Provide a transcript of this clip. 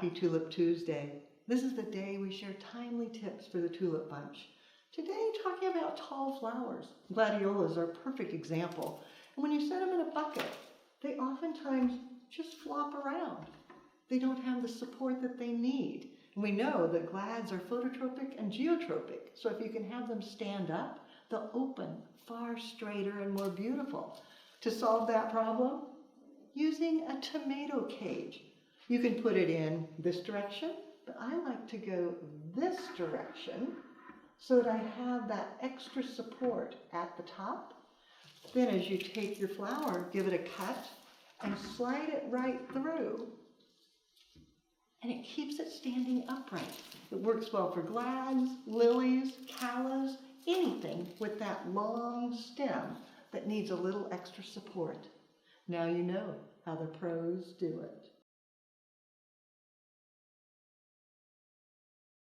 Happy Tulip Tuesday. This is the day we share timely tips for the tulip bunch. Today, talking about tall flowers. Gladiolas are a perfect example. And when you set them in a bucket, they oftentimes just flop around. They don't have the support that they need. And we know that glads are phototropic and geotropic. So if you can have them stand up, they'll open far straighter and more beautiful. To solve that problem, using a tomato cage. You can put it in this direction, but I like to go this direction so that I have that extra support at the top. Then as you take your flower, give it a cut and slide it right through. And it keeps it standing upright. It works well for glads, lilies, callas, anything with that long stem that needs a little extra support. Now you know how the pros do it.